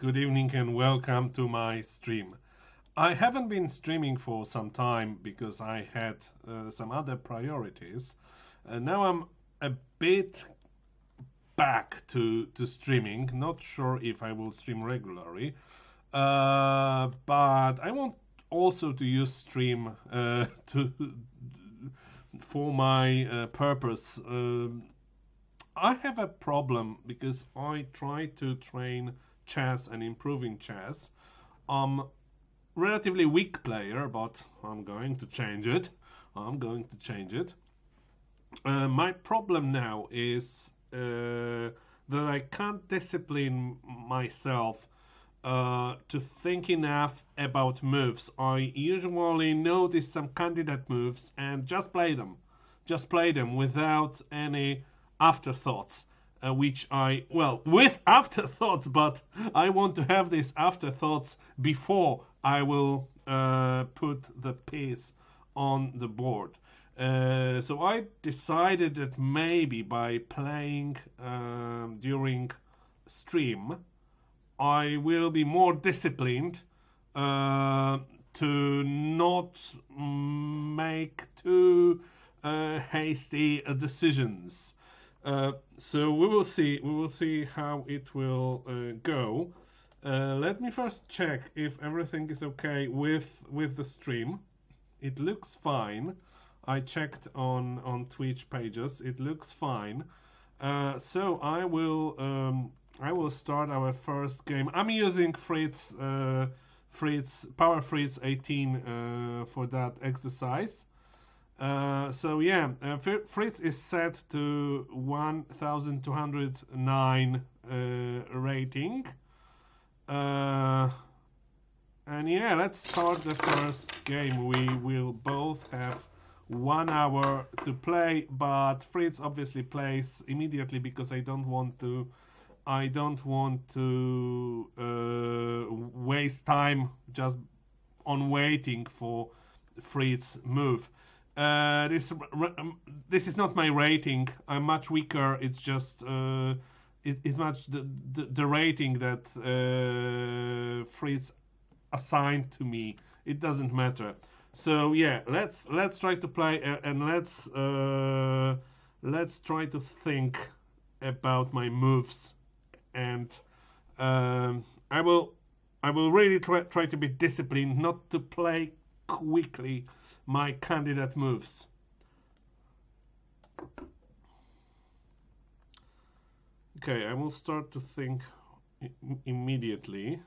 Good evening and welcome to my stream. I haven't been streaming for some time because I had some other priorities. Now I'm a bit back to streaming. Not sure if I will stream regularly, but I want also to use stream for my purpose. I have a problem because I try to train chess and improving chess. I'm relatively weak player, but I'm going to change it. My problem now is that I can't discipline myself to think enough about moves. I usually notice some candidate moves and just play them. Just play them without any afterthoughts. With afterthoughts, but I want to have these afterthoughts before I will put the piece on the board. So I decided that maybe by playing during stream, I will be more disciplined to not make too hasty decisions. So we will see how it will go. Let me first check if everything is okay with the stream. It looks fine. I checked on Twitch pages. It looks fine. So I will start our first game. I'm using Fritz Power Fritz 18 for that exercise. So yeah, Fritz is set to 1209 rating. And yeah, let's start the first game. We will both have 1 hour to play, but Fritz obviously plays immediately because I don't want to waste time just on waiting for Fritz move. This is not my rating. I'm much weaker. It's just it's much the rating that Fritz assigned to me. It doesn't matter. So yeah, let's try to play and let's try to think about my moves, and I will really try to be disciplined, not to play quickly my candidate moves. Okay, I will start to think immediately.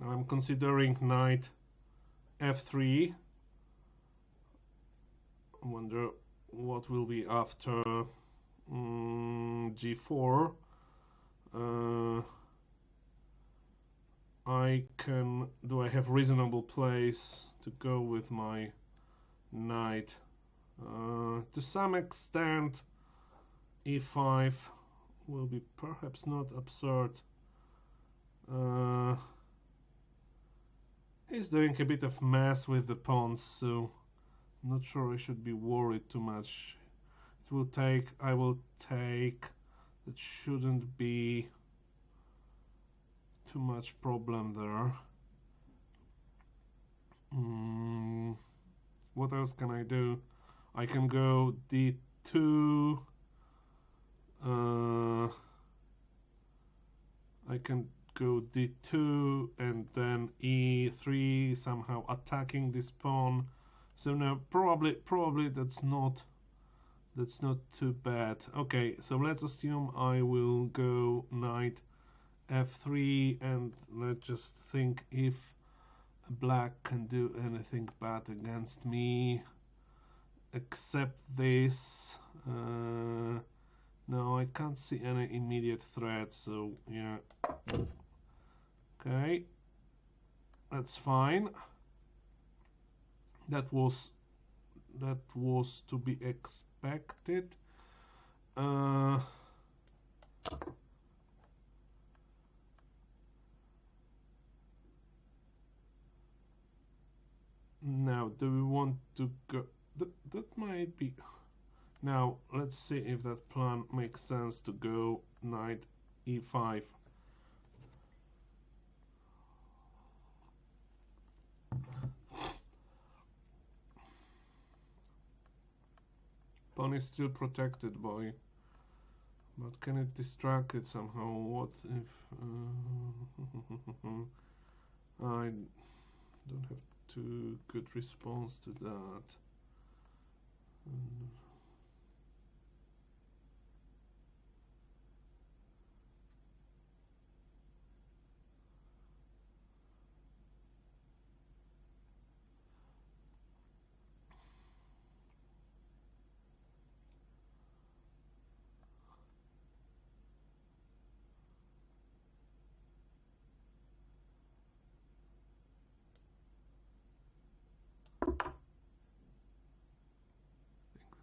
I'm considering knight f3. I wonder what will be after g4. Do I have reasonable place to go with my knight? To some extent, e5 will be perhaps not absurd. He's doing a bit of mess with the pawns, so I'm not sure I should be worried too much. It will take, I will take, it shouldn't be too much problem there. What else can I do? I can go d2. I can go d2 and then e3, somehow attacking this pawn. So now probably that's not too bad. Okay, so let's assume I will go knight f3, and let's just think if black can do anything bad against me except this. No, I can't see any immediate threat, so yeah. Okay, that's fine. That was to be expected. Now, do we want to go? That might be. Now, let's see if that plan makes sense to go knight e5. Pawn is still protected, boy. But can it distract it somehow? What if... I don't have too good response to that.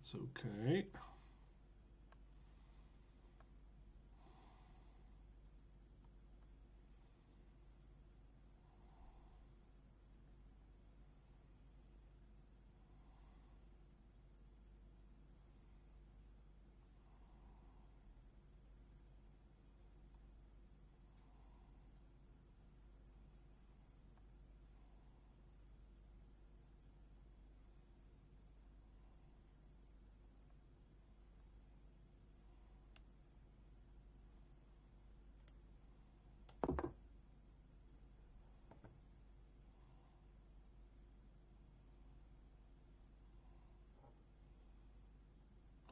It's okay.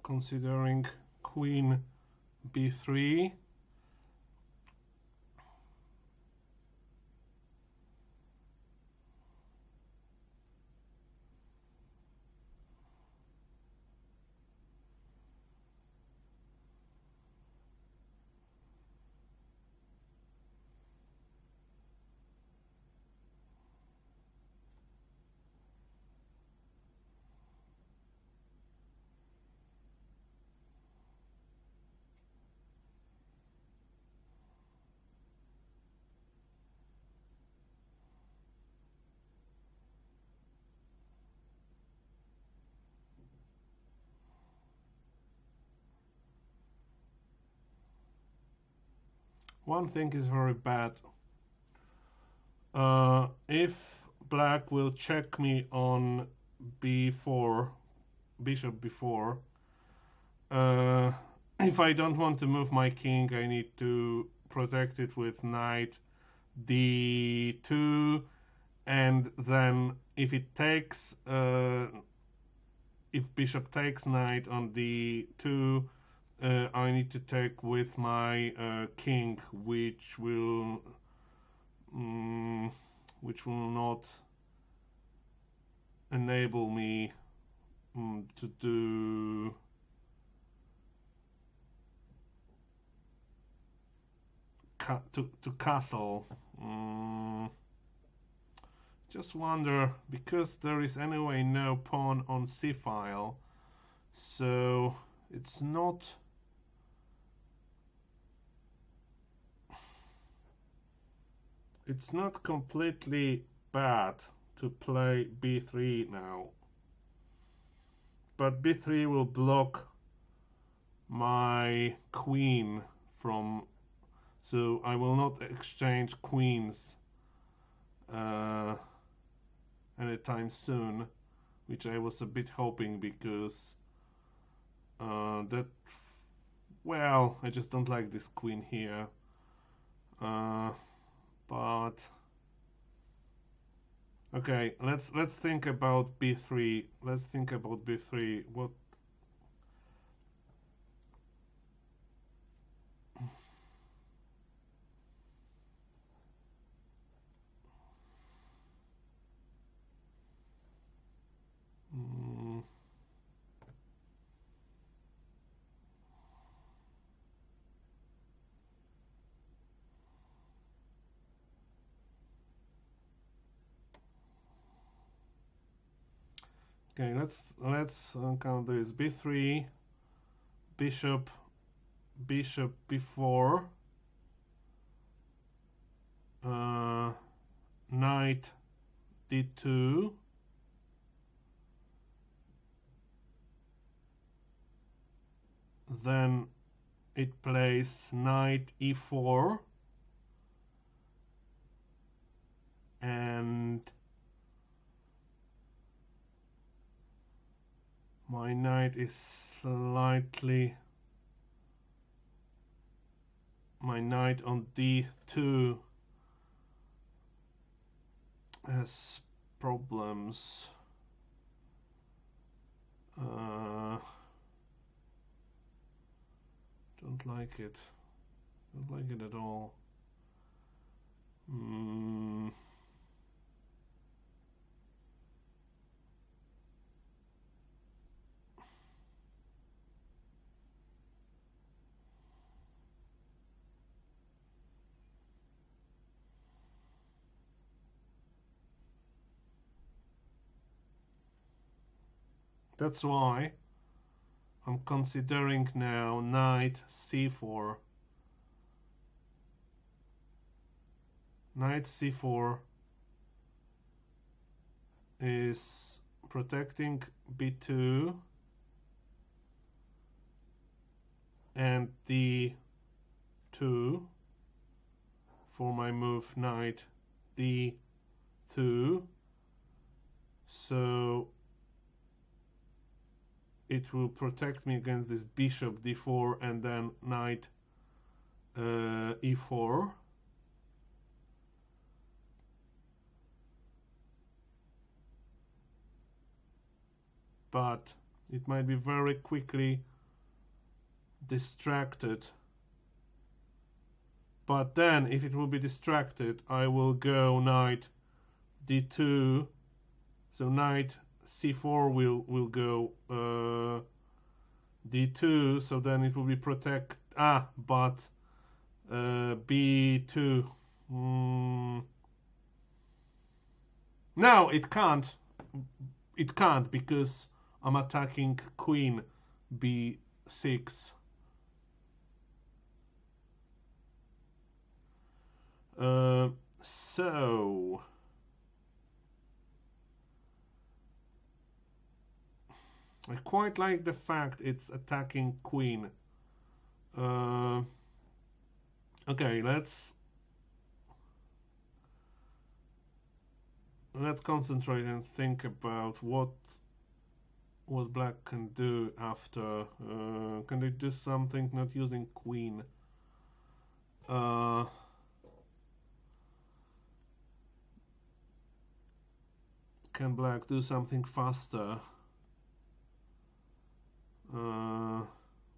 Considering queen b3, one thing is very bad. If black will check me on b4, bishop b4, if I don't want to move my king, I need to protect it with knight d2, and then if it takes, if bishop takes knight on d2, I need to take with my king, which will not enable me to do to castle. Just wonder, because there is anyway no pawn on c file, so it's not completely bad to play b3 now, but b3 will block my queen from, so I will not exchange queens anytime soon, which I was a bit hoping, because that, well, I just don't like this queen here. But okay, let's think about b3. Let's think about b3. What? Okay, let's count this. b3, bishop b4, knight d2, then it plays knight e4, and my knight is slightly, my knight on d2 has problems. Don't like it. Don't like it at all. That's why I'm considering now knight c4. Knight c4 is protecting b2 and d2 for my move knight d2, so it will protect me against this bishop d4 and then knight e4. But it might be very quickly distracted. But then, if it will be distracted, I will go knight d2. So knight c4 will go d2. So then it will be protect. But b2. No, it can't. It can't because I'm attacking queen b6. So I quite like the fact it's attacking queen. Okay, let's concentrate and think about what black can do after. Can they do something not using queen? Can black do something faster?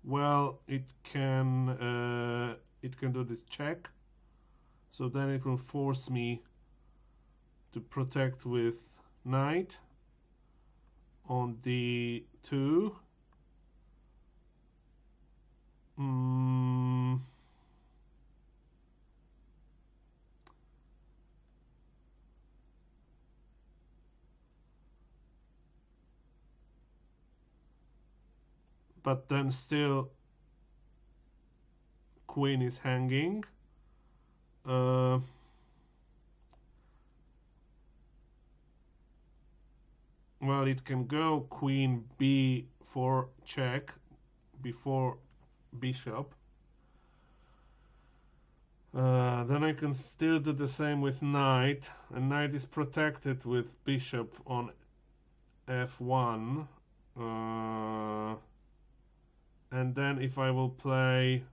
Well, it can do this check, so then it will force me to protect with knight on d2. But then still queen is hanging. Well, it can go queen b4 check before bishop. Then I can still do the same with knight, and knight is protected with bishop on f1. And then if I will play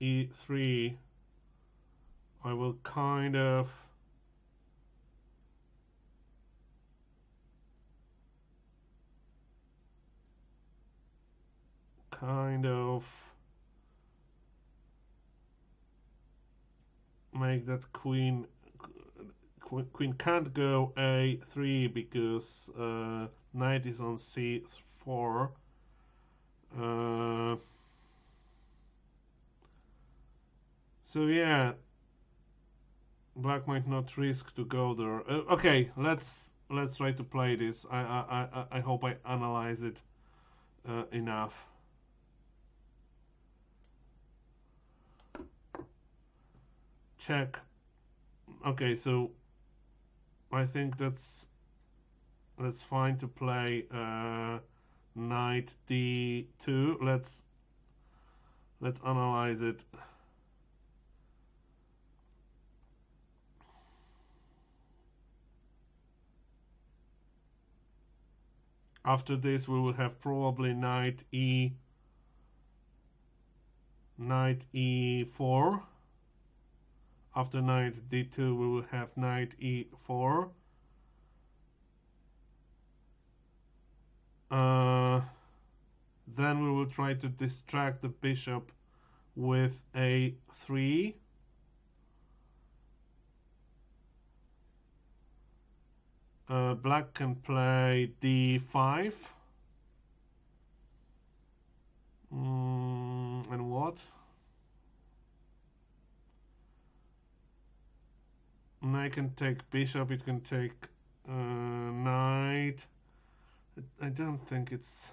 e3, I will kind of make that queen can't go a3 because knight is on c4. So yeah, black might not risk to go there. Okay, let's let's try to play this. I hope I analyze it enough. Check. Okay, so I think that's fine to play knight d2. Let's analyze it. After this, we will have probably knight e4. After knight d2, we will have knight e4. Then we will try to distract the bishop with a3. Black can play d5. And what? Knight can take bishop, it can take knight. I don't think it's...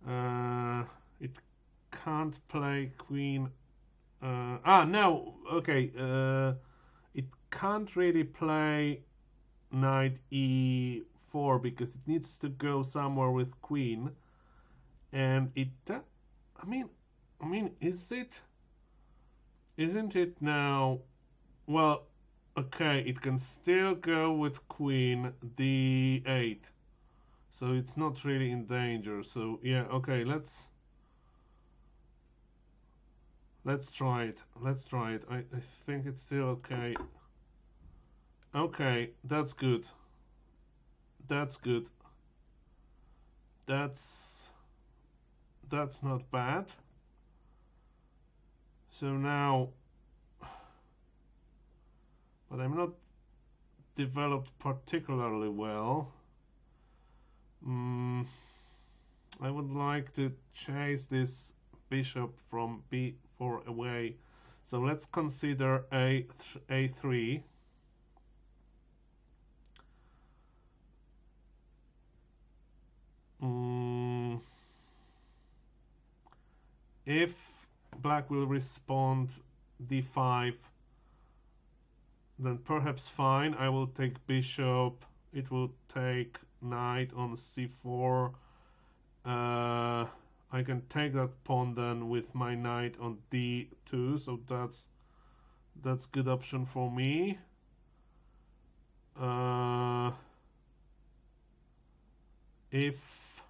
it can't play queen... no! Okay, it can't really play knight e4 because it needs to go somewhere with queen, and it I mean isn't it now? Well, okay, it can still go with queen d8, so it's not really in danger. So yeah, okay, let's try it. I think it's still okay. Okay, that's good. That's not bad. So now, but I'm not developed particularly well. I would like to chase this bishop from b4 away. So let's consider a3. If black will respond d5, then perhaps fine. I will take bishop. It will take knight on c4. I can take that pawn then with my knight on d2. So that's good option for me. If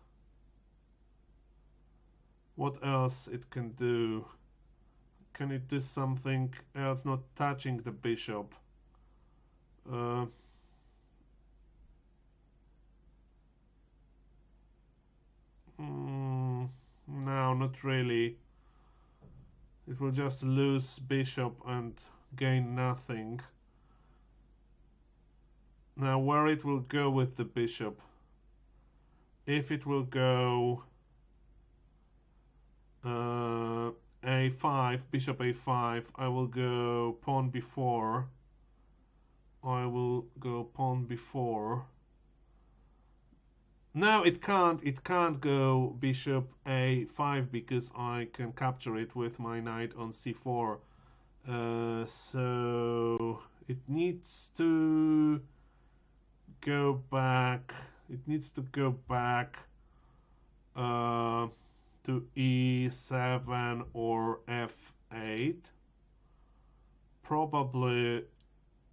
what else it can do? Can it do something else not touching the bishop? No, not really. It will just lose bishop and gain nothing. Now where it will go with the bishop? If it will go a5, bishop a5, I will go pawn b4. I will go pawn b4. No, it can't go bishop a5 because I can capture it with my knight on c4. So it needs to go back. It needs to go back to e7 or f8. Probably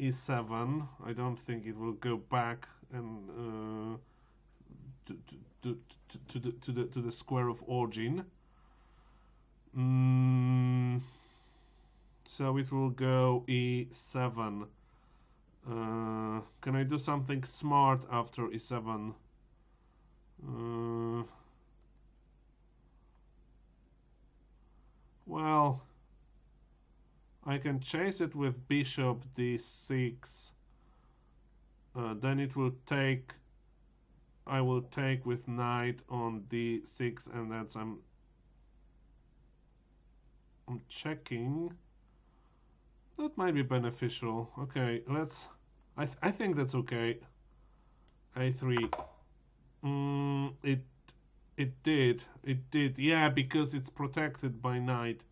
e7. I don't think it will go back and to the square of origin. So it will go e7. Can I do something smart after e7? Well, I can chase it with bishop d6. Then it will take. I will take with knight on d6, and that's I'm checking. That might be beneficial. Okay, let's. I think that's okay. a3. It did, yeah, because it's protected by knight.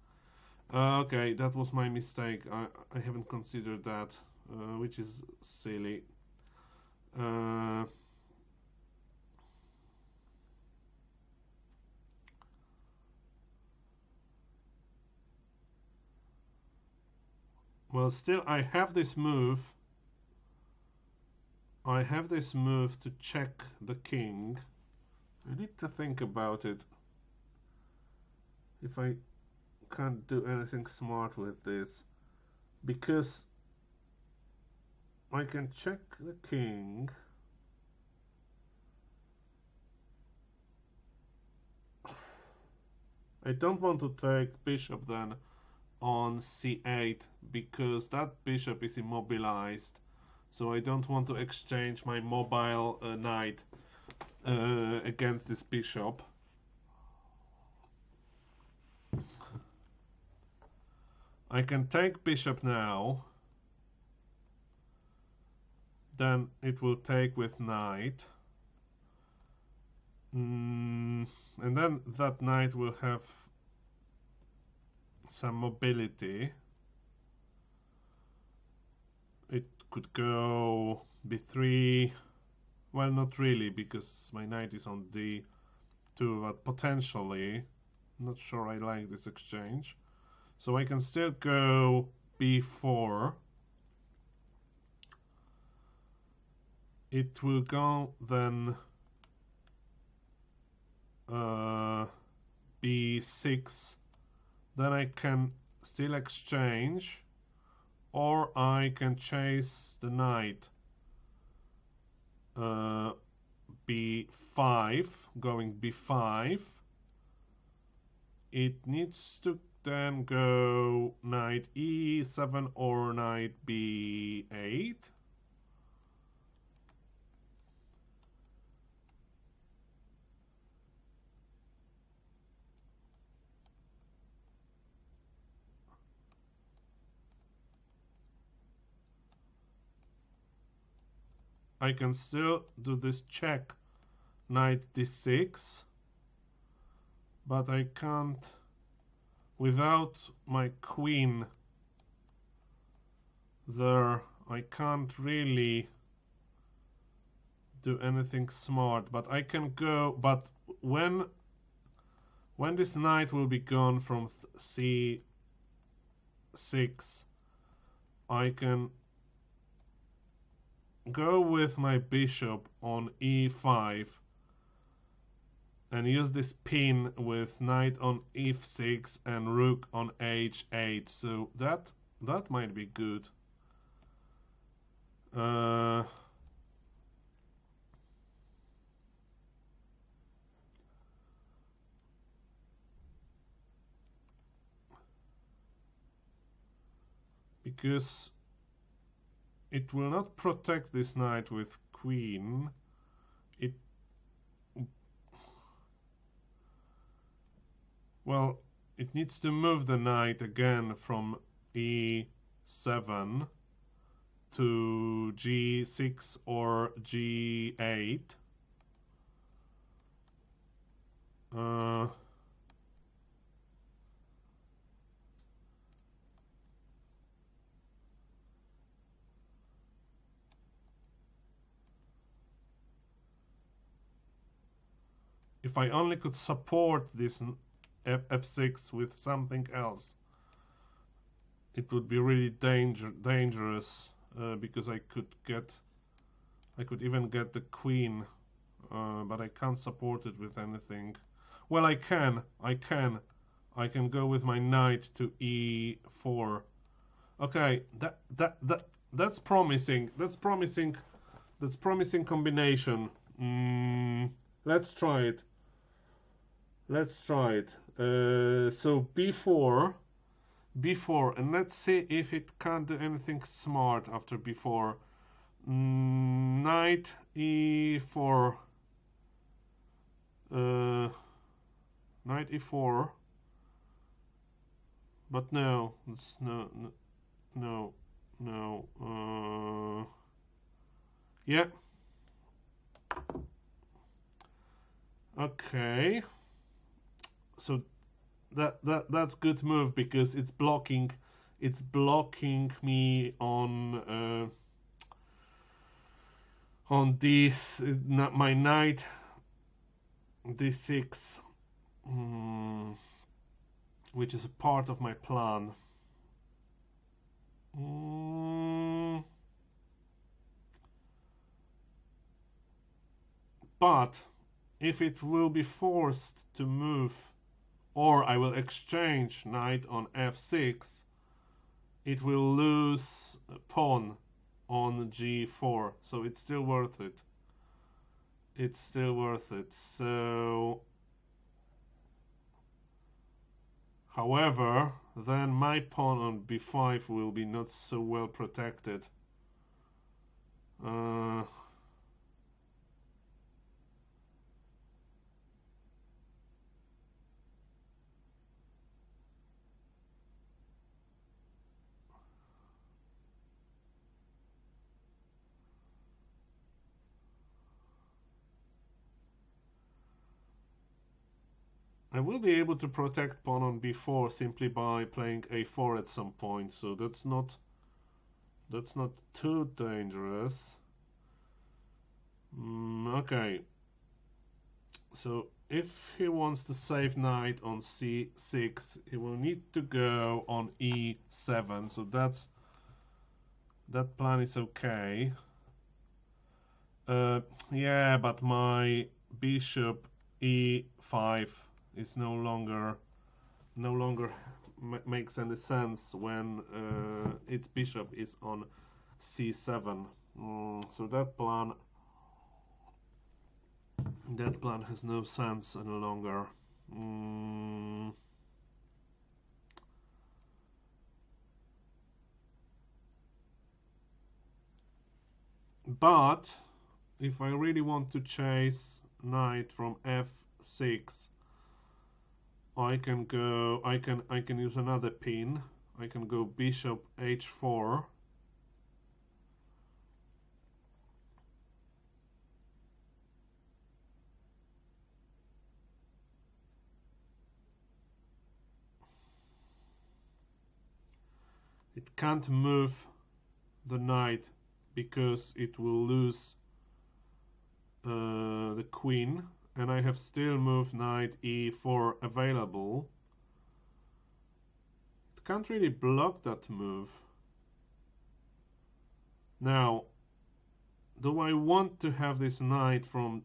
Okay, that was my mistake. I haven't considered that, which is silly. Well, still, I have this move. I have this move to check the king. I need to think about it. If I can't do anything smart with this, because I can check the king. I don't want to take bishop then on c8 because that bishop is immobilized, so I don't want to exchange my mobile knight against this bishop. I can take bishop now, then it will take with knight, and then that knight will have some mobility. It could go b3, well, not really, because my knight is on d2, but potentially. Not sure I like this exchange. So I can still go b4. It will go then b6. Then I can still exchange, or I can chase the knight. b5, going b5. It needs to then go knight e7 or knight b8. I can still do this check, knight d6, but I can't, without my queen there, I can't really do anything smart. But I can go, but when this knight will be gone from c6, I can go with my bishop on e5 and use this pin with knight on f6 and rook on h8. So that might be good. Because it will not protect this knight with queen. Well, it needs to move the knight again from e7 to g6 or g8. If I only could support this f6 with something else, it would be really dangerous, because I could even get the queen, but I can't support it with anything. Well, I can go with my knight to e4. Okay, that's promising. That's promising combination. Let's try it. So b4, and let's see if it can't do anything smart after b4. Knight e4, knight e4, but no, it's no. Yeah, Okay, so that's good move because it's blocking me on this my knight d6, which is a part of my plan. But if it will be forced to move, or I will exchange knight on f6, it will lose a pawn on g4, so it's still worth it. It's still worth it. So, however, then my pawn on b5 will be not so well protected. I will be able to protect pawn on b4 simply by playing a4 at some point, so that's not too dangerous. Okay, so if he wants to save knight on c6, he will need to go on e7, so that plan is okay. Yeah, but my bishop e5 is no longer makes any sense when its bishop is on c7. So that plan has no sense any longer. But if I really want to chase knight from f6, I can use another pin. I can go bishop h4. It can't move the knight because it will lose the queen, and I have still moved knight e4 available. It can't really block that move. Now, do I want to have this knight from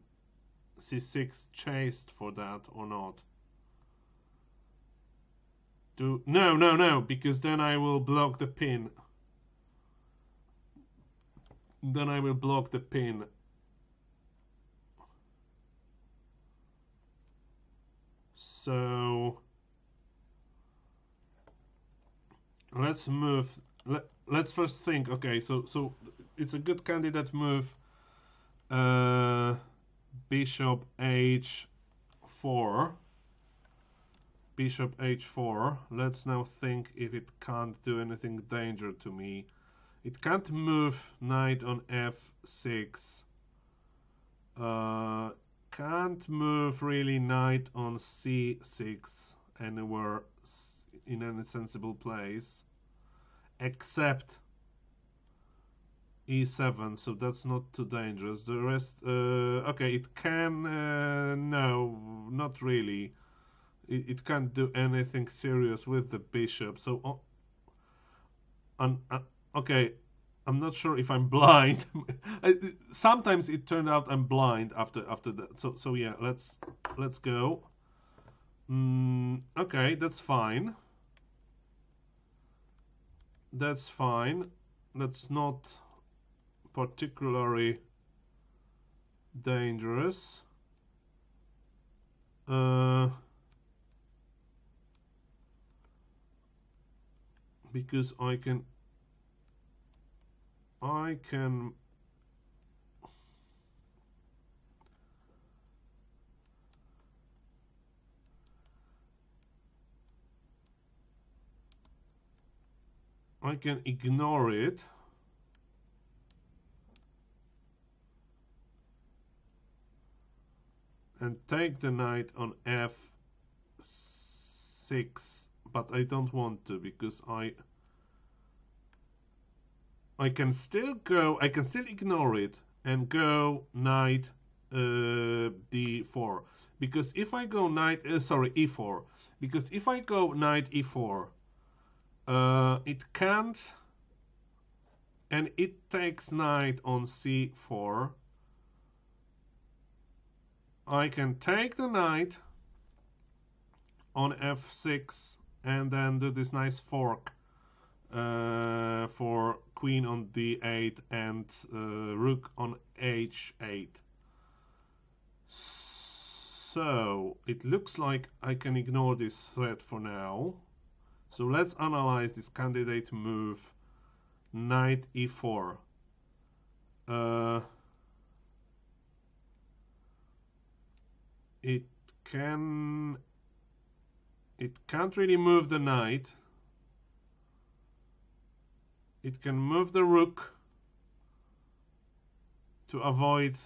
c6 chased for that or not? No, because then I will block the pin. Then I will block the pin. So let's move. Let's first think. Okay, so it's a good candidate move. Bishop h4. Bishop h4. Let's now think if it can't do anything danger to me. It can't move knight on f6. Can't move really knight on c6 anywhere in any sensible place, except e7. So that's not too dangerous. The rest, okay, it can. No, not really. It can't do anything serious with the bishop. So, okay, I'm not sure if I'm blind. Sometimes it turned out I'm blind after that. So yeah, let's go. Okay, that's fine. That's fine. That's not particularly dangerous. Because I can ignore it. and take the knight on f6, but I don't want to because I can still ignore it and go knight d4, because if I go knight e4, because if I go knight e4, it can't, and it takes knight on c4. I can take the knight on f6 and then do this nice fork for queen on d8 and rook on h8. So it looks like I can ignore this threat for now. So let's analyze this candidate move, knight e4. It can't really move the knight. It can move the rook to avoid,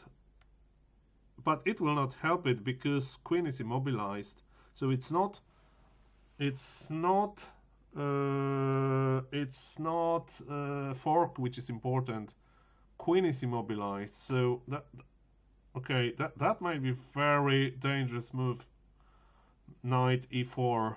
but it will not help it because queen is immobilized. So it's not fork which is important. Queen is immobilized. So that might be very dangerous move. Knight e4.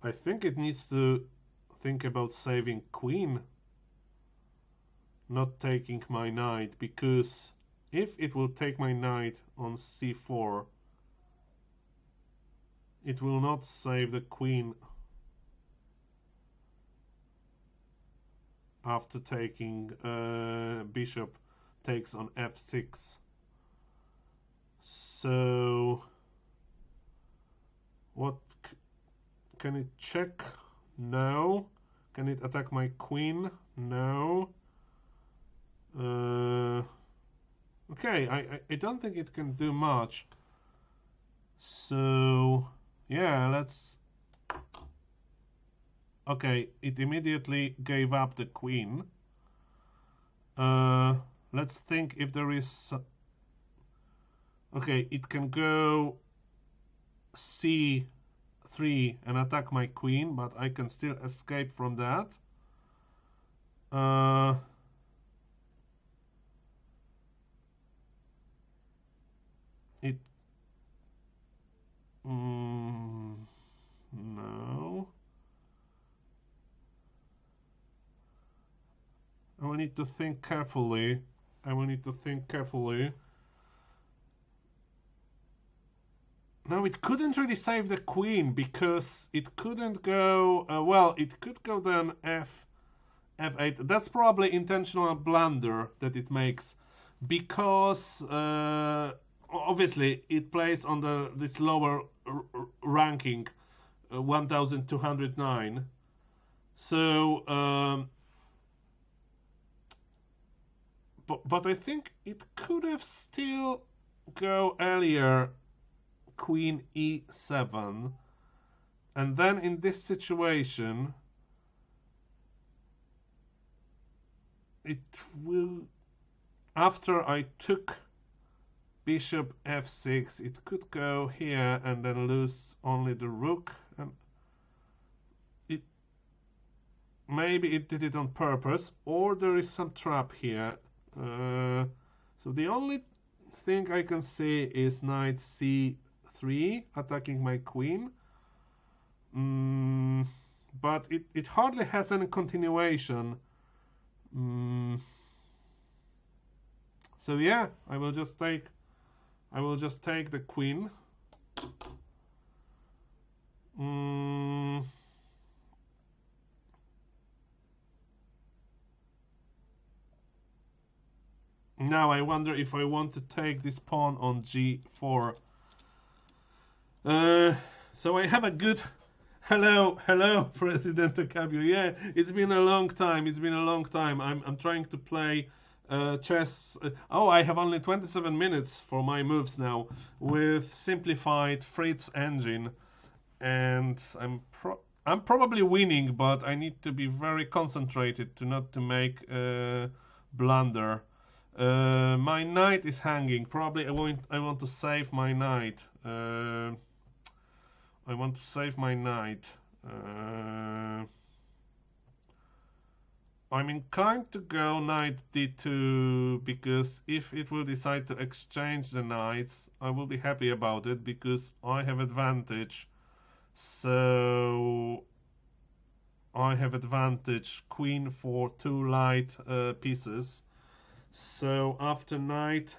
I think it needs to think about saving queen, not taking my knight, because if it will take my knight on c4, it will not save the queen after taking bishop takes on f6. So what can it check? No. Can it attack my queen? No. Okay, I don't think it can do much. So yeah, let's. Okay, it immediately gave up the queen. Let's think if there is. Okay, it can go c3 and attack my queen, but I can still escape from that. No. I will need to think carefully. No, it couldn't really save the queen because it couldn't go. Well, it could go then f8. That's probably intentional blunder that it makes, because obviously it plays on this lower ranking, 1209. So, but I think it could have still go earlier, queen e7, and then in this situation it will, after I took bishop f6, it could go here and then lose only the rook, and maybe it did it on purpose, or there is some trap here. So the only thing I can see is knight c3 attacking my queen, but it hardly has any continuation. So yeah, I will just take the queen. Now I wonder if I want to take this pawn on g4. So I have a good Hello, President Akabio. Yeah, it's been a long time. It's been a long time. I'm trying to play chess. Oh, I have only 27 minutes for my moves now with simplified Fritz engine, and I'm probably winning, but I need to be very concentrated to not to make a blunder. My knight is hanging. Probably I want to save my knight. I want to save my knight. I'm inclined to go knight d2 because if it will decide to exchange the knights, I will be happy about it because I have advantage. So I have advantage queen for 2 light pieces. So after knight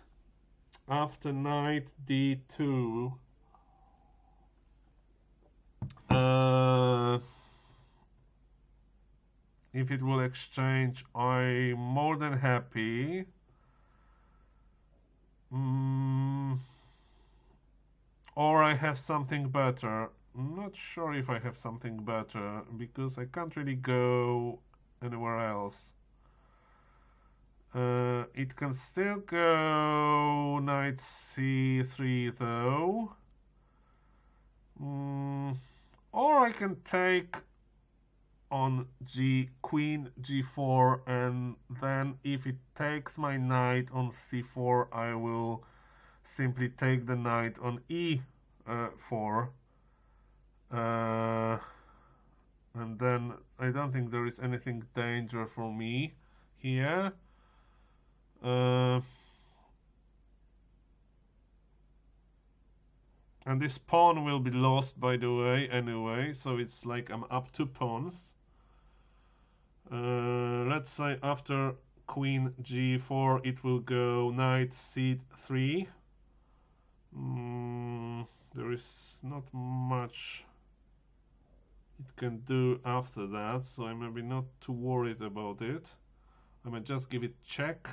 d2. If it will exchange, I'm more than happy. Or I have something better. I'm not sure if I have something better because I can't really go anywhere else. It can still go knight c3 though. Or I can take on queen g4, and then if it takes my knight on c4, I will simply take the knight on e4, and then I don't think there is anything danger for me here. And this pawn will be lost, by the way, anyway, so it's like I'm up 2 pawns. Let's say after queen g4 it will go knight c3. There is not much it can do after that, so I'm maybe not too worried about it. I might just give it check.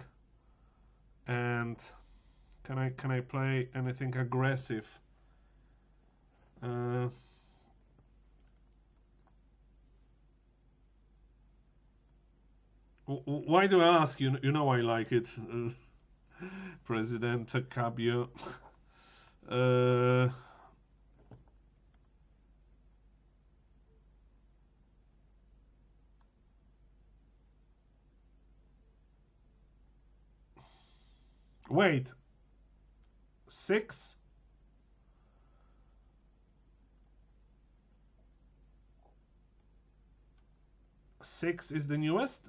And can I play anything aggressive? Why do I ask? You know I like it, President Akabio. Wait, 6? Six is the newest?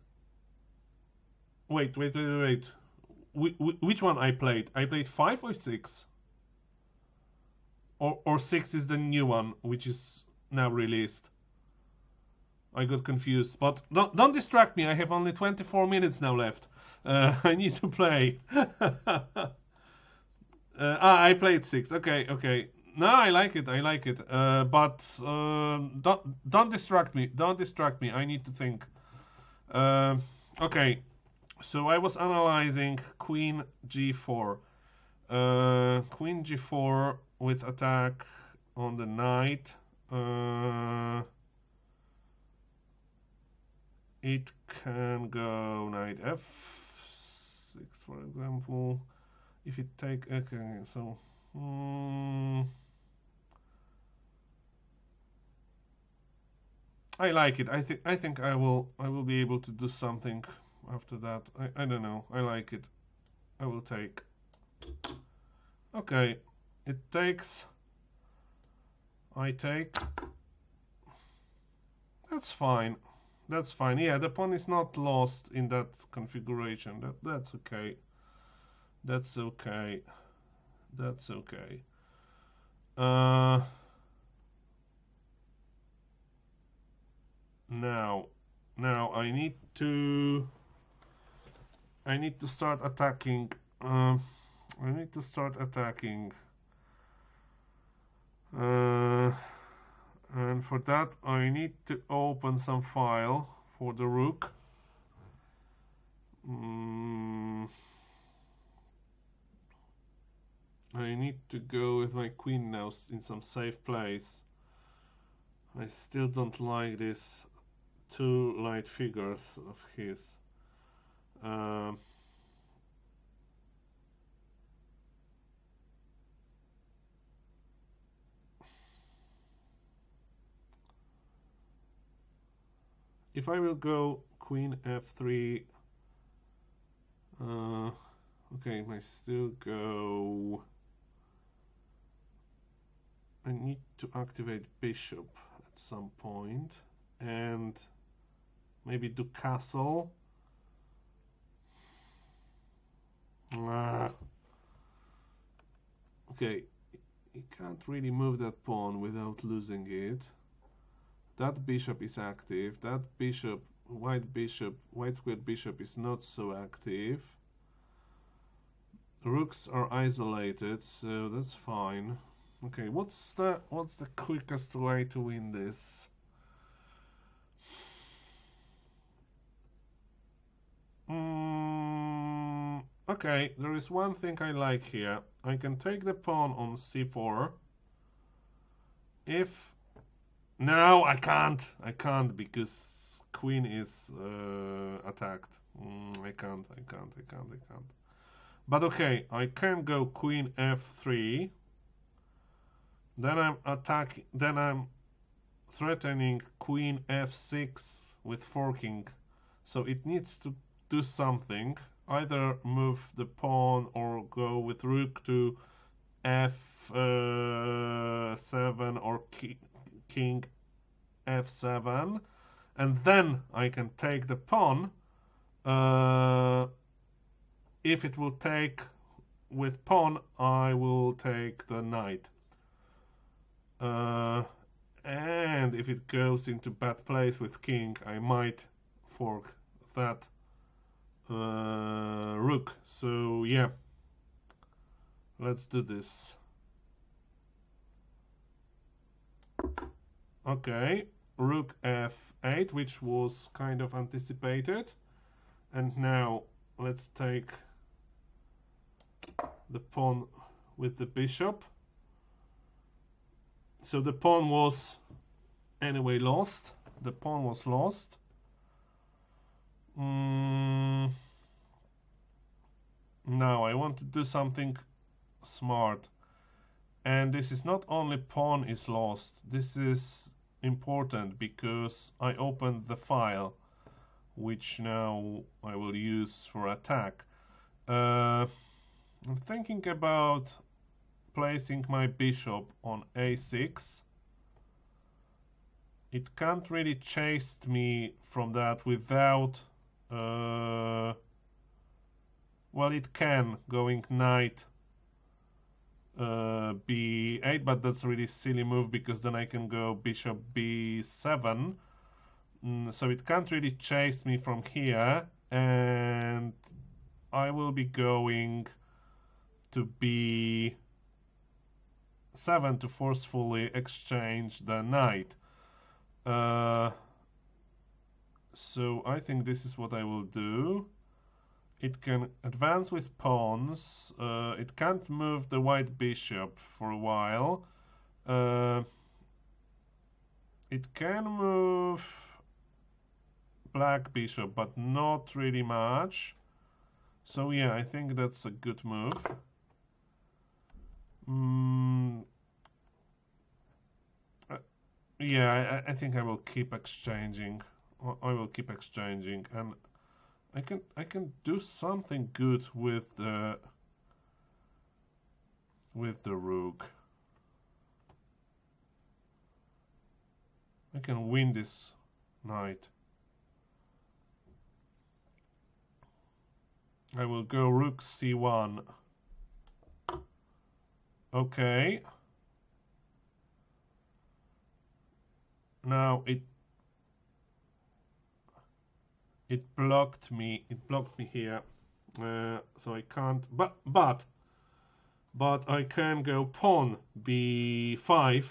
Wait. Which one I played? I played 5 or 6? Or 6 is the new one, which is now released. I got confused. But don't distract me. I have only 24 minutes now left. I need to play. I played 6. Okay. No, I like it. But don't distract me. Don't distract me. I need to think. Okay. So I was analyzing queen g4. Queen g4 with attack on the knight. It can go knight f6, for example. If it take, okay, so I like it. I think I will be able to do something after that. I don't know. I like it. I will take. Okay, it takes. I take. That's fine. That's fine. Yeah, the pawn is not lost in that configuration. That's okay. That's okay. That's okay. Now I need to start attacking. I need to start attacking. And for that I need to open some file for the rook. I need to go with my queen now in some safe place. I still don't like these two light figures of his. If I will go Queen F3, okay, I still go. I need to activate bishop at some point and maybe do castle. Okay, you can't really move that pawn without losing it. That bishop is active. That white squared bishop is not so active. Rooks are isolated, so that's fine. Okay, what's the quickest way to win this? Okay, there is one thing I like here. I can take the pawn on c4. If no, I can't because queen is attacked. I can't. But okay, I can go queen f3. Then I'm threatening queen f6 with forking. So it needs to do something. Either move the pawn or go with rook to f7 or king f7, and then I can take the pawn. If it will take with pawn, I will take the knight. And if it goes into bad place with king, I might fork that rook. So yeah, let's do this. Okay, rook f8, which was kind of anticipated. And now let's take the pawn with the bishop. So the pawn was anyway lost. The pawn was lost. Now I want to do something smart. And this is not only pawn is lost. This is important because I opened the file, which now I will use for attack. I'm thinking about placing my bishop on a6. It can't really chase me from that without well, it can, going knight b8, but that's a really silly move because then I can go bishop b7. So it can't really chase me from here, and I will be going to b7 to forcefully exchange the knight. So I think this is what I will do. It can advance with pawns. It can't move the white bishop for a while. It can move black bishop, but not really much. So yeah, I think that's a good move. Yeah, I think I will keep exchanging. I will keep exchanging, and I can do something good with the rook. I can win this knight. I will go rook c1. Okay. Now it blocked me. It blocked me here, so I can't. But I can go pawn b5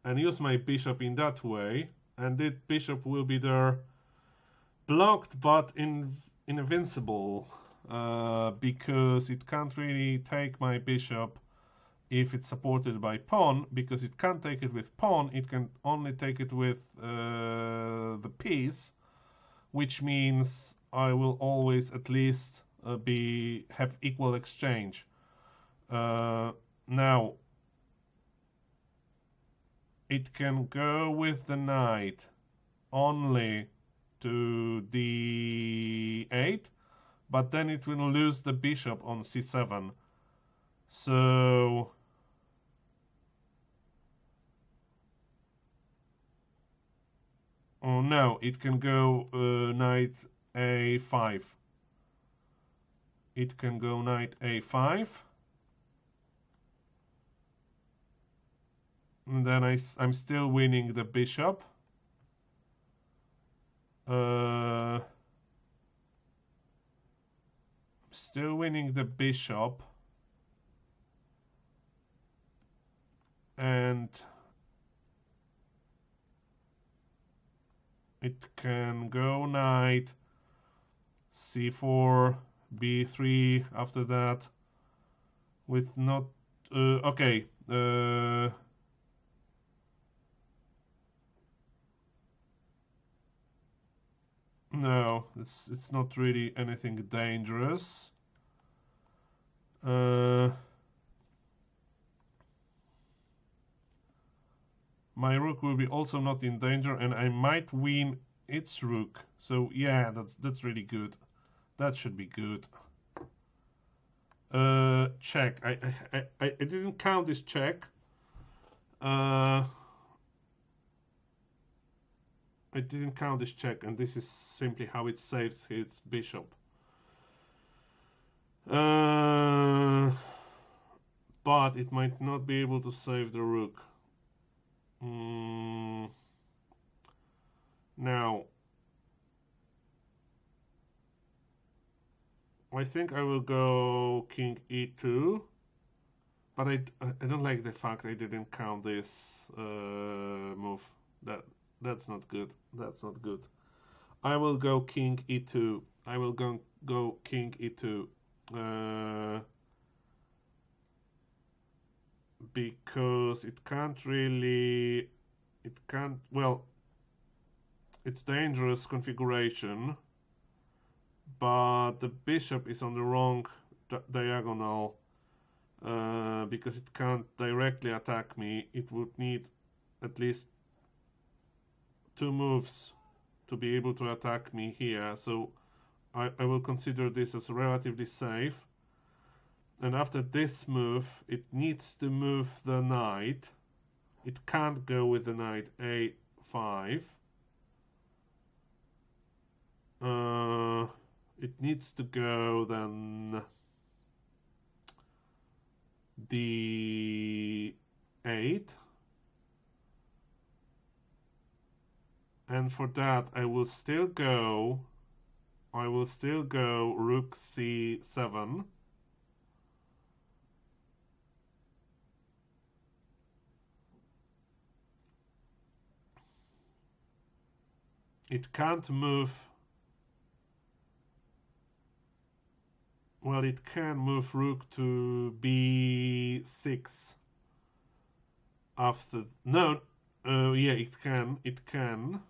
and use my bishop in that way, and that bishop will be there, blocked but invincible, because it can't really take my bishop if it's supported by pawn, because it can't take it with pawn, it can only take it with the piece, which means I will always at least have equal exchange. Now it can go with the knight only to d8, but then it will lose the bishop on c7. So oh no, it can go knight a5. It can go knight a5. And then I'm still winning the bishop. I'm still winning the bishop. And it can go knight c4, b3 after that, with not okay. No, it's not really anything dangerous. My rook will be also not in danger, and I might win its rook. So yeah, that's really good. That should be good. Check. I didn't count this check. I didn't count this check, and this is simply how it saves its bishop. But it might not be able to save the rook. Now, I think I will go king e2, but I don't like the fact I didn't count this move. That's not good. That's not good. I will go king e2. I will go king e2. Because it can't really, well, it's dangerous configuration, but the bishop is on the wrong diagonal, because it can't directly attack me. It would need at least 2 moves to be able to attack me here, so I will consider this as relatively safe. And after this move, it needs to move the knight. It can't go with the knight a5. It needs to go then d8. And for that, I will still go rook c7. It can't move. Well, it can move rook to b6 after. No, yeah, it can. It can.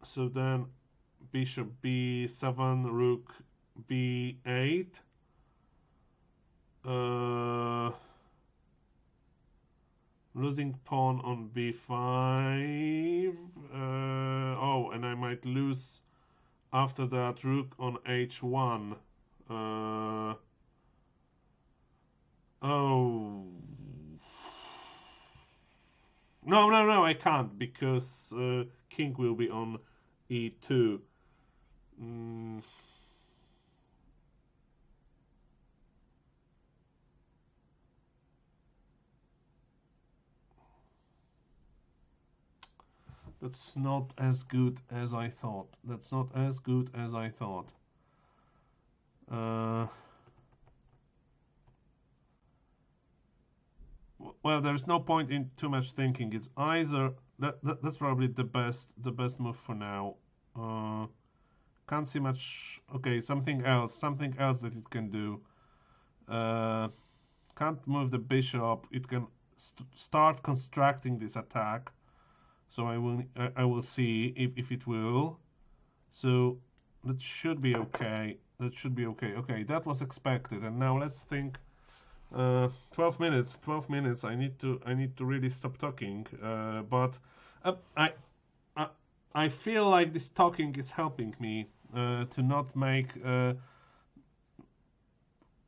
So then, bishop b7, rook b8. Losing pawn on b5. Oh, and I might lose after that rook on h1. Oh. No, I can't, because king will be on e2. That's not as good as I thought. That's not as good as I thought. Well, there's no point in too much thinking. It's either that's probably the best move for now. Can't see much. Okay, something else that it can do. Can't move the bishop. It can start constructing this attack. So I will see if it will. So that should be okay. That should be okay. Okay, that was expected. And now let's think. 12 minutes. 12 minutes. I need to really stop talking. But I feel like this talking is helping me to not make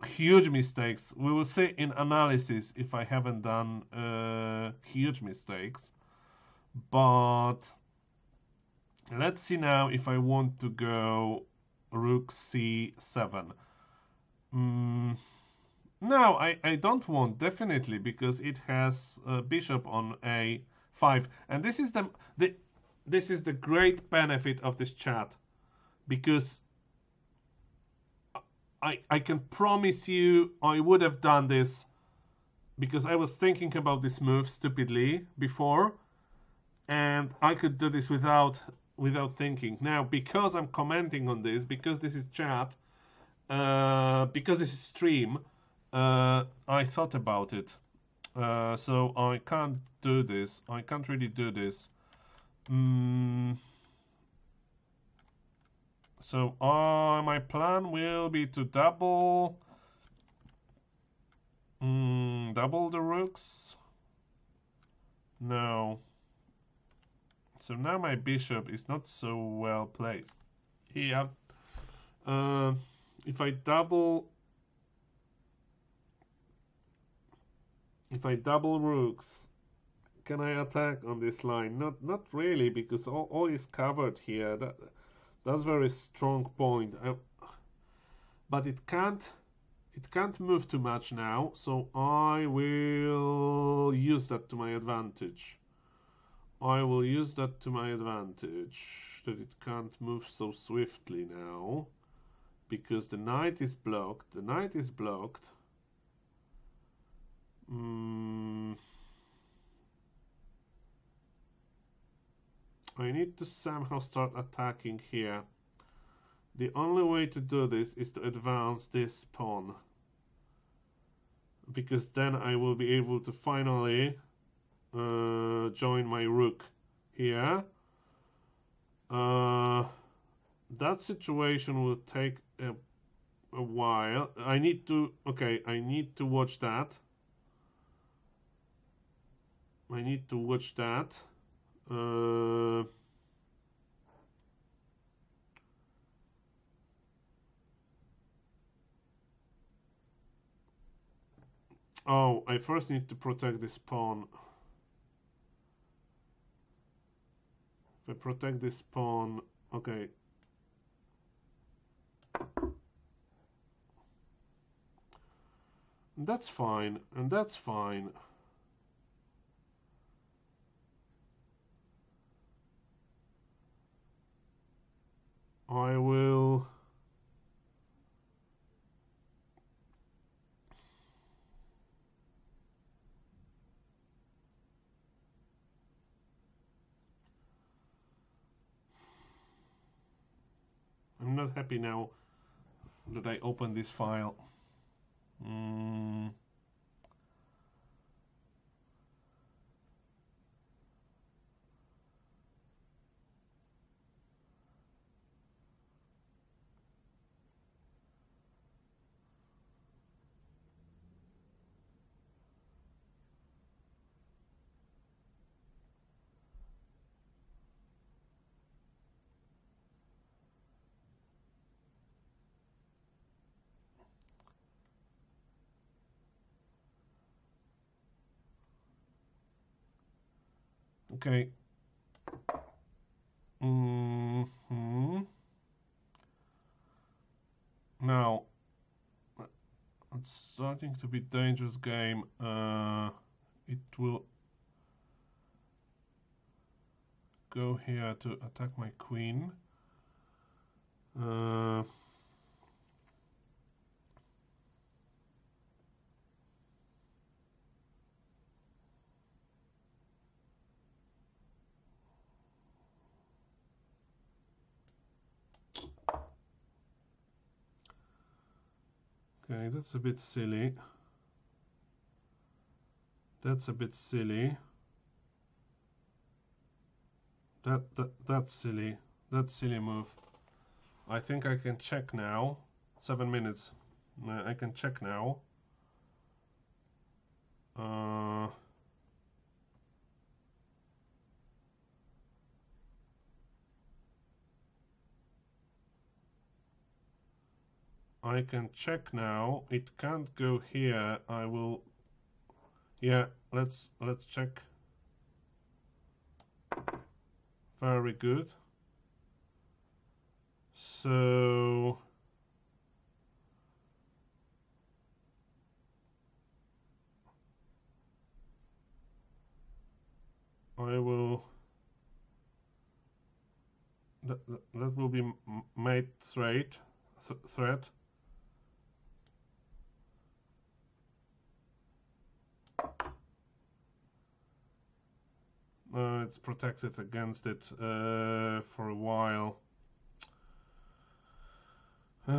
huge mistakes. We will see in analysis if I haven't done huge mistakes. But let's see now if I want to go rook c7. No, I don't want, definitely, because it has bishop on a5, and this is the great benefit of this chat, because I can promise you I would have done this because I was thinking about this move stupidly before, and I could do this without thinking. Now, because I'm commenting on this, because this is chat, because this is stream, I thought about it. So I can't do this. I can't really do this. So my plan will be to double the rooks. No. So now my bishop is not so well placed here. If I double rooks, can I attack on this line? Not really, because all is covered here. That's very strong point. But it can't move too much now, so I will use that to my advantage. That it can't move so swiftly now, because the knight is blocked. I need to somehow start attacking here. The only way to do this is to advance this pawn, because then I will be able to finally join my rook here. That situation will take a while. I need to watch that. Oh, I first need to protect this pawn. If I protect this pawn, okay. That's fine, and that's fine. I will... I'm not happy now that I opened this file. Okay. Now, it's starting to be a dangerous game. It will go here to attack my queen. Okay, that's a bit silly. That's a bit silly. That's silly. That's silly move. I think I can check now. 7 minutes. I can check now. I can check now. It can't go here. I will. Yeah, let's check. Very good. So I will. That will be mate threat. It's protected against it for a while. But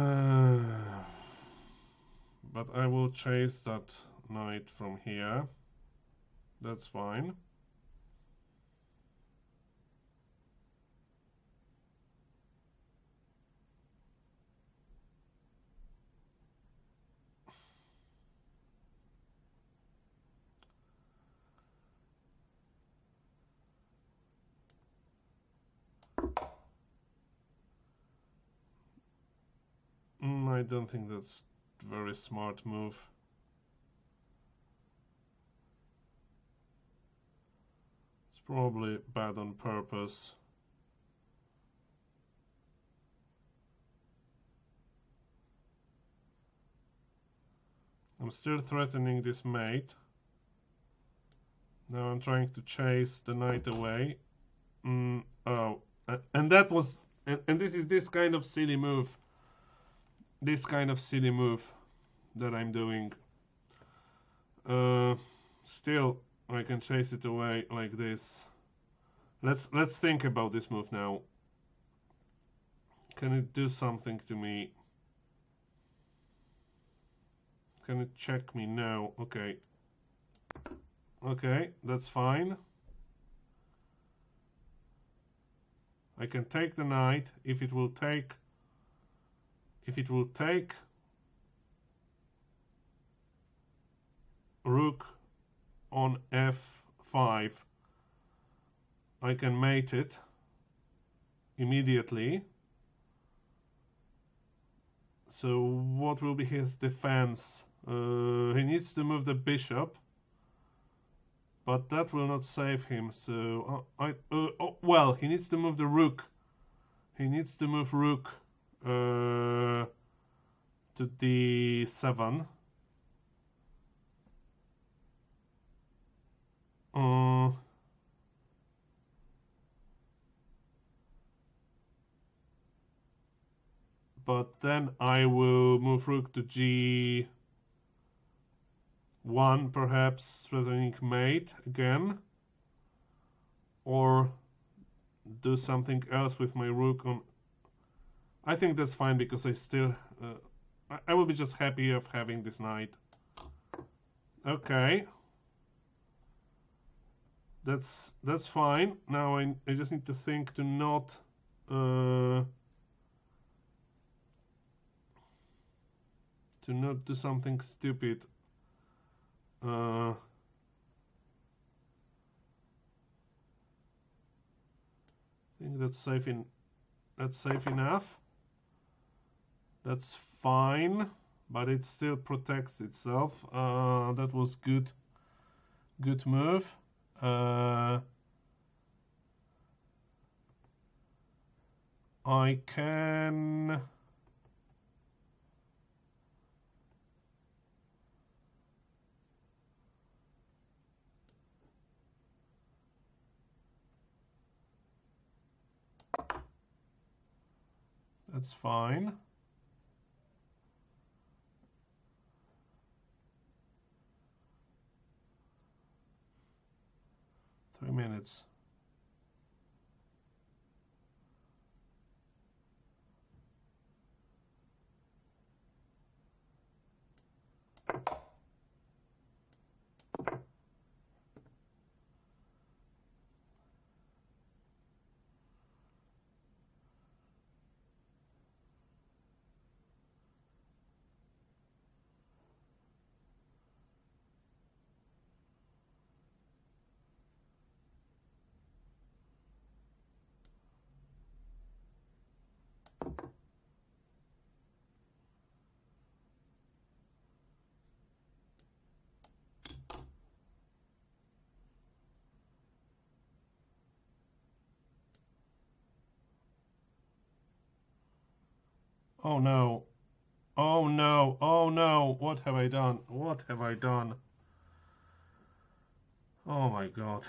I will chase that knight from here. That's fine. I don't think that's a very smart move. It's probably bad on purpose. I'm still threatening this mate. Now I'm trying to chase the knight away. Oh, and that was, and this is this kind of silly move. This kind of silly move that I'm doing. Still, I can chase it away like this. Let's think about this move now. Can it do something to me? Can it check me? No. Okay. Okay, that's fine. I can take the knight if it will take. If it will take rook on f5, I can mate it immediately. So what will be his defense? He needs to move the bishop, but that will not save him. So well, he needs to move the rook. He needs to move rook to d7. But then I will move rook to g1, perhaps threatening mate again, or do something else with my rook on. I think that's fine because I still I will be just happy of having this knight. Okay, that's fine. Now I just need to think to not do something stupid. I think that's safe enough. That's fine, but it still protects itself. That was good move. I can. That's fine. Three minutes. Oh no. Oh no. Oh no. What have I done? What have I done? Oh my god.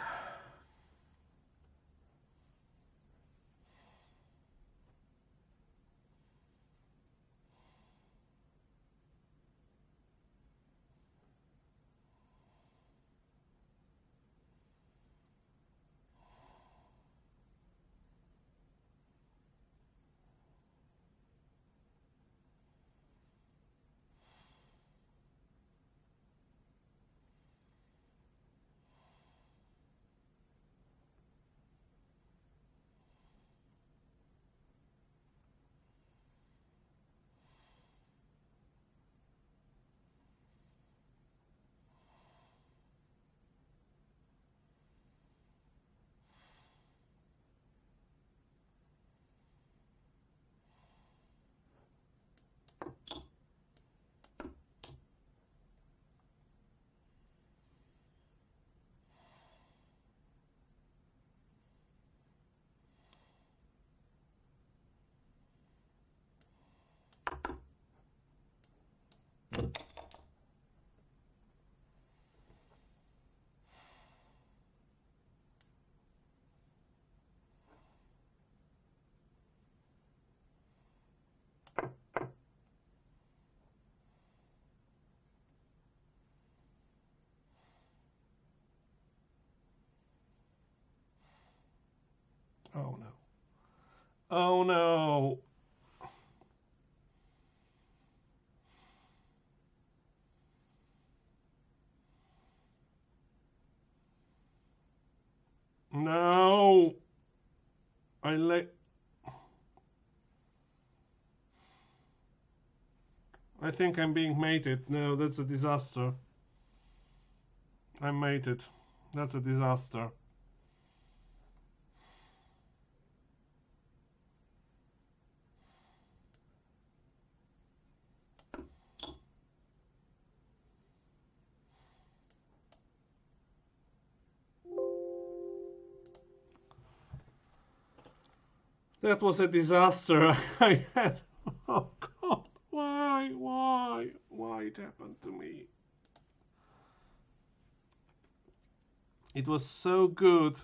Oh no. Oh no. No. I think I'm being mated. No, that's a disaster. I'm mated. That's a disaster. That was a disaster. I had. Oh God! Why it happened to me? It was so good.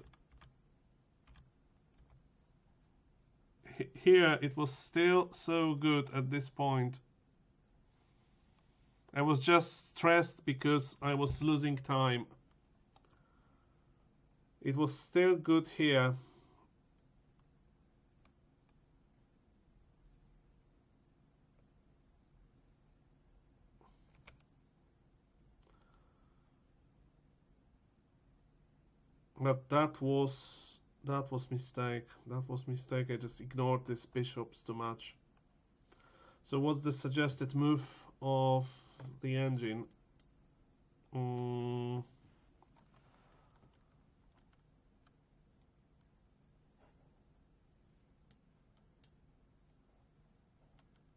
Here, it was still so good at this point. I was just stressed because I was losing time. It was still good here. But that was mistake. That was mistake. I just ignored these bishops too much. So what's the suggested move of the engine?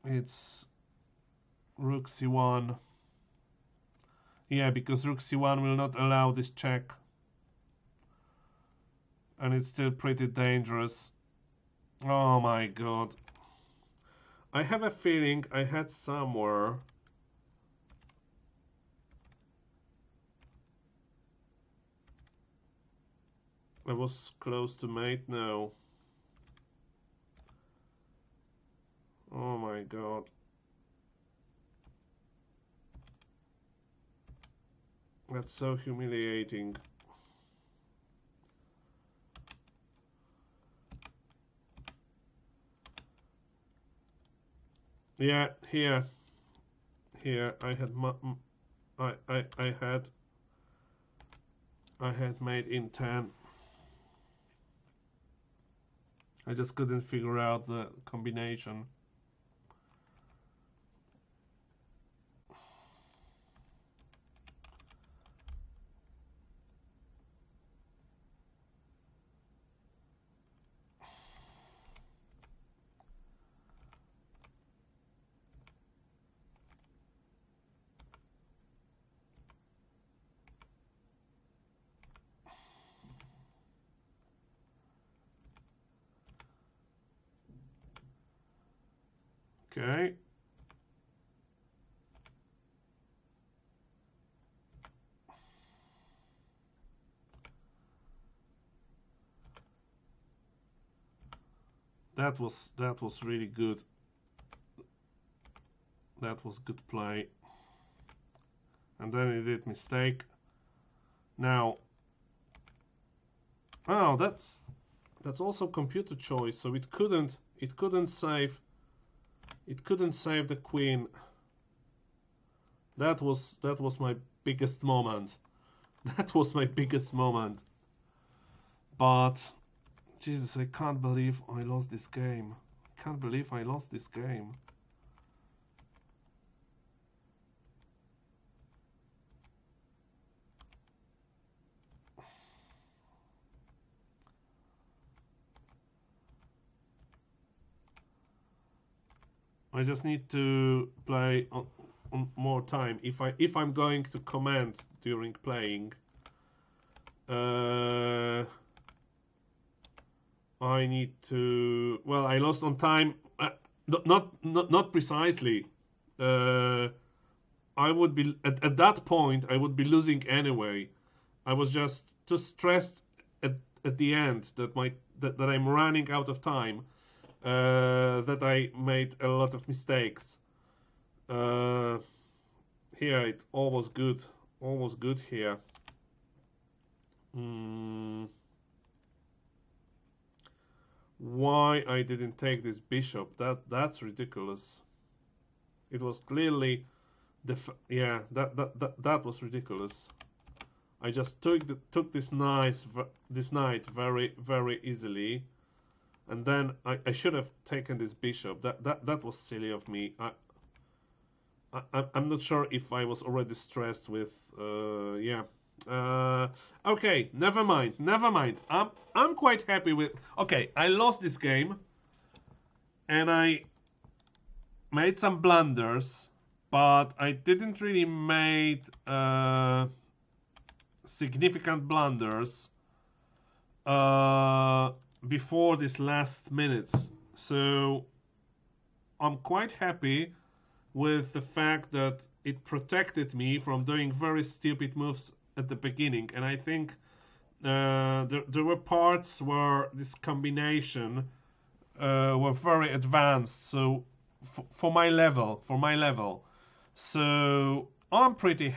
It's rook c1. Yeah, because rook c1 will not allow this check. And it's still pretty dangerous. Oh my god. I have a feeling I had somewhere. I was close to mate now. Oh my god. That's so humiliating. Yeah, here I had I had made in 10. I just couldn't figure out the combination. Okay. That was really good. That was good play. And then he did mistake. Now, oh, that's also computer choice, so it couldn't save the queen. That was my biggest moment. That was my biggest moment. But Jesus, I can't believe I lost this game. I can't believe I lost this game. I just need to play on more time. If I'm going to comment during playing, I need to. Well, I lost on time. Not precisely. I would be at that point. I would be losing anyway. I was just too stressed at the end that I'm running out of time. That I made a lot of mistakes. Here it all was good here. Why I didn't take this bishop? That's ridiculous. It was clearly that was ridiculous. I just took this knight very easily. And then I should have taken this bishop. That was silly of me. I'm not sure if I was already stressed with okay, never mind. I'm quite happy with. Okay, I lost this game, and I made some blunders, but I didn't really made significant blunders. Before this last minutes, so I'm quite happy with the fact that it protected me from doing very stupid moves at the beginning, and I think there were parts where this combination were very advanced, so for my level, so I'm pretty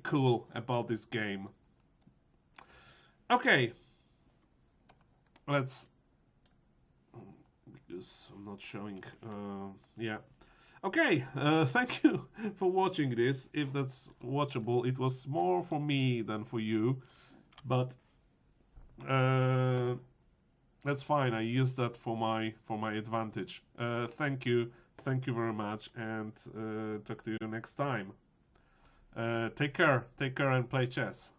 cool about this game. Okay. Let's, because I'm not showing, yeah. Okay, thank you for watching this. If that's watchable, it was more for me than for you, but that's fine. I use that for my advantage. Thank you very much, and talk to you next time. Take care and play chess.